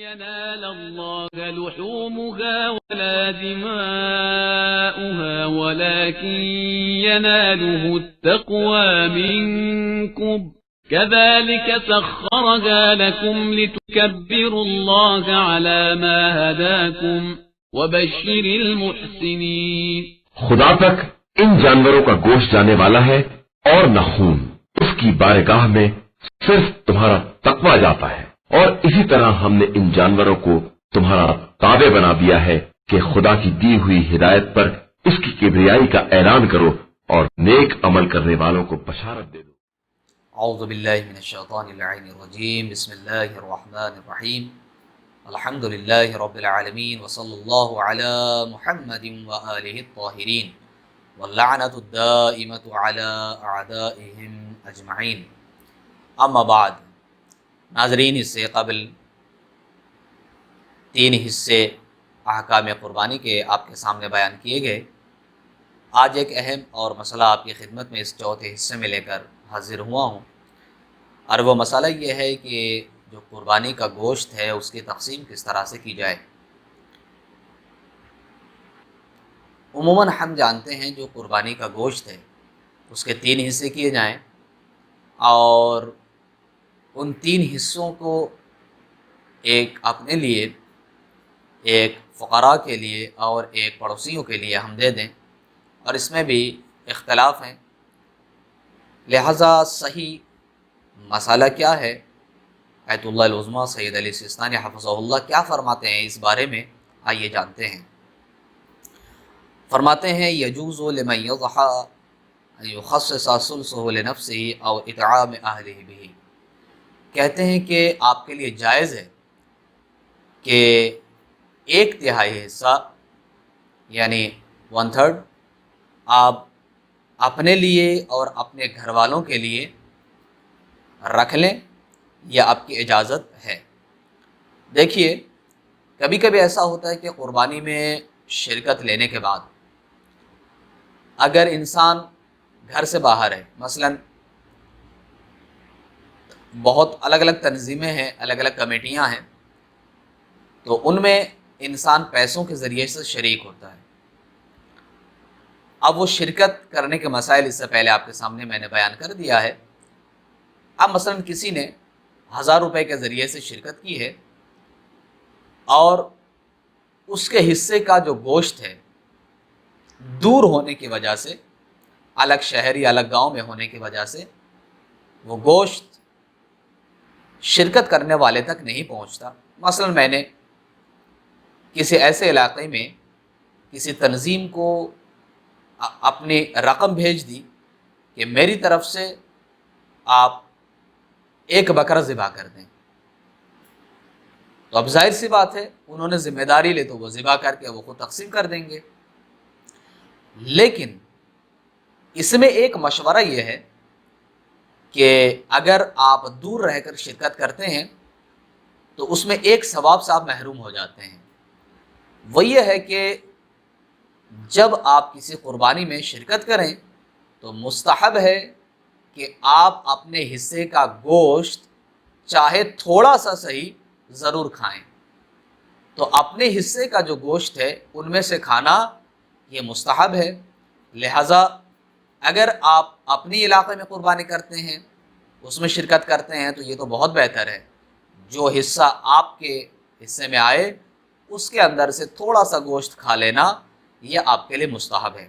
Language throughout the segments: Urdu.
ينال الله لحومها ولا دماؤها ولكن يناله التقوى منكم كذلك سخرها لكم لتكبروا الله على ما هداكم وبشر المحسنين. خدا تک ان جانوروں کا گوشت جانے والا ہے اور نہ خون. اس کی بارگاہ میں صرف تمہارا تقویٰ جاتا ہے. اور اسی طرح ہم نے ان جانوروں کو تمہارا تابع بنا دیا ہے کہ خدا کی دی ہوئی ہدایت پر اس کی کبریائی کا اعلان کرو اور نیک عمل کرنے والوں کو بشارت دے دو. اعوذ باللہ من الشیطان اللعین الرجیم. بسم اللہ الرحمن الرحیم. الحمد للہ رب العالمین وصلی اللہ علی محمد وآلہ الطاہرین واللعنۃ الدائمۃ علی اعدائہم اجمعین. اما بعد. ناظرین، اس سے قبل 3 حصے احکام قربانی کے آپ کے سامنے بیان کیے گئے. آج ایک اہم اور مسئلہ آپ کی خدمت میں اس 4تھے حصے میں لے کر حاضر ہوا ہوں، اور وہ مسئلہ یہ ہے کہ جو قربانی کا گوشت ہے اس کی تقسیم کس طرح سے کی جائے. عموماً ہم جانتے ہیں جو قربانی کا گوشت ہے اس کے 3 حصے کیے جائیں، اور ان 3 حصوں کو ایک اپنے لیے، ایک فقراء کے لیے اور ایک پڑوسیوں کے لیے ہم دے دیں، اور اس میں بھی اختلاف ہیں. لہذا صحیح مسئلہ کیا ہے، آیت اللہ العظمیٰ سید علی سیستانی حفظہ اللہ کیا فرماتے ہیں اس بارے میں، آئیے جانتے ہیں. فرماتے ہیں یجوز لمن یضحی ان یخصص ثلثہ لنفسہ او اطعام اہلہ بہ. کہتے ہیں کہ آپ کے لیے جائز ہے کہ 1/3 حصہ یعنی 1/3 آپ اپنے لیے اور اپنے گھر والوں کے لیے رکھ لیں، یا آپ کی اجازت ہے. دیکھیے، کبھی کبھی ایسا ہوتا ہے کہ قربانی میں شرکت لینے کے بعد اگر انسان گھر سے باہر ہے، مثلاً بہت الگ الگ تنظیمیں ہیں، الگ الگ کمیٹیاں ہیں، تو ان میں انسان پیسوں کے ذریعے سے شریک ہوتا ہے. اب وہ شرکت کرنے کے مسائل اس سے پہلے آپ کے سامنے میں نے بیان کر دیا ہے. اب مثلاً کسی نے 1000 روپے کے ذریعے سے شرکت کی ہے، اور اس کے حصے کا جو گوشت ہے دور ہونے کی وجہ سے، الگ شہر یا الگ گاؤں میں ہونے کی وجہ سے وہ گوشت شرکت کرنے والے تک نہیں پہنچتا. مثلاً میں نے کسی ایسے علاقے میں کسی تنظیم کو اپنی رقم بھیج دی کہ میری طرف سے آپ 1 بکرا ذبح کر دیں، تو اب ظاہر سی بات ہے انہوں نے ذمہ داری لی تو وہ ذبح کر کے وہ خود تقسیم کر دیں گے. لیکن اس میں ایک مشورہ یہ ہے کہ اگر آپ دور رہ کر شرکت کرتے ہیں تو اس میں ایک ثواب سے آپ محروم ہو جاتے ہیں. وہ یہ ہے کہ جب آپ کسی قربانی میں شرکت کریں تو مستحب ہے کہ آپ اپنے حصے کا گوشت چاہے تھوڑا سا صحیح ضرور کھائیں. تو اپنے حصے کا جو گوشت ہے ان میں سے کھانا یہ مستحب ہے. لہذا اگر آپ اپنی علاقے میں قربانی کرتے ہیں، اس میں شرکت کرتے ہیں، تو یہ تو بہت بہتر ہے. جو حصہ آپ کے حصے میں آئے اس کے اندر سے تھوڑا سا گوشت کھا لینا یہ آپ کے لیے مستحب ہے.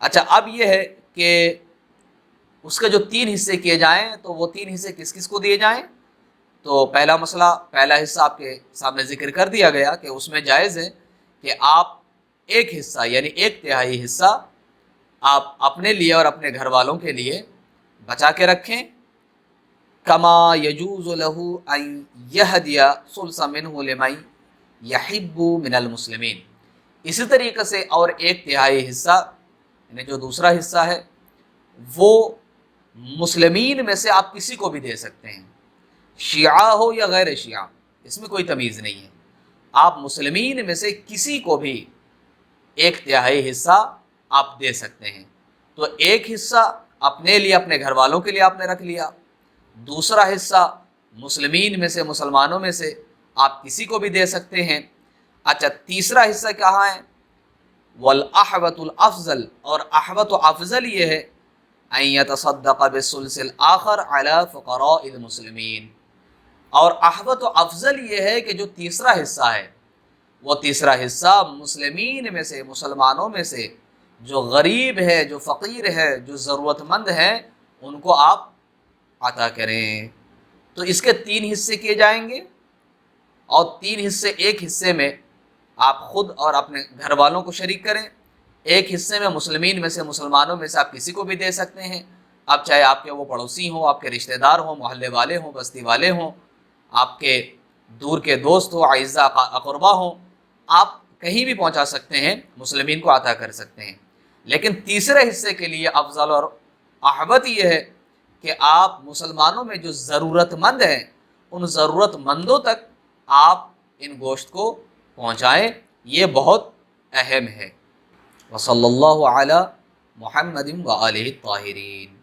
اچھا، اب یہ ہے کہ اس کے جو 3 حصے کیے جائیں تو وہ 3 حصے کس کس کو دیے جائیں. تو پہلا حصہ آپ کے سامنے ذکر کر دیا گیا کہ اس میں جائز ہے کہ آپ 1 حصہ یعنی 1/3 حصہ آپ اپنے لیے اور اپنے گھر والوں کے لیے بچا کے رکھیں. کما یجوز لہ ان یہدی ثلث منہ لمن یحب من المسلمین. اسی طریقے سے اور 1/3 حصہ یعنی جو دوسرا حصہ ہے وہ مسلمین میں سے آپ کسی کو بھی دے سکتے ہیں، شیعہ ہو یا غیر شیعہ، اس میں کوئی تمیز نہیں ہے. آپ مسلمین میں سے کسی کو بھی 1/3 حصہ آپ دے سکتے ہیں. تو 1 حصہ اپنے لیے، اپنے گھر والوں کے لیے آپ نے رکھ لیا، دوسرا حصہ مسلمین میں سے، مسلمانوں میں سے آپ کسی کو بھی دے سکتے ہیں۔ اچھا، تیسرا حصہ کہاں ہے؟ والاحوط الافضل، اور احوط و افضل یہ ہے ان یتصدق بالثلث الاخر علی فقراء المسلمین، اور احوط و افضل یہ ہے کہ جو تیسرا حصہ ہے وہ تیسرا حصہ مسلمین میں سے، مسلمانوں میں سے جو غریب ہے، جو فقیر ہے، جو ضرورت مند ہیں، ان کو آپ عطا کریں۔ تو اس کے 3 حصے کیے جائیں گے، اور 3 حصے، ایک حصے میں آپ خود اور اپنے گھر والوں کو شریک کریں، ایک حصے میں مسلمین میں سے، مسلمانوں میں سے آپ کسی کو بھی دے سکتے ہیں، اب چاہے آپ کے وہ پڑوسی ہوں، آپ کے رشتہ دار ہوں، محلے والے ہوں، بستی والے ہوں، آپ کے دور کے دوست ہوں، اعزاء اقربا ہوں، آپ کہیں بھی پہنچا سکتے ہیں، مسلمین کو عطا کر سکتے ہیں۔ لیکن تیسرے حصے کے لیے افضل اور احوط یہ ہے کہ آپ مسلمانوں میں جو ضرورت مند ہیں، ان ضرورت مندوں تک آپ ان گوشت کو پہنچائیں، یہ بہت اہم ہے۔ وصلی اللہ علی محمد وآلہ الطاہرین۔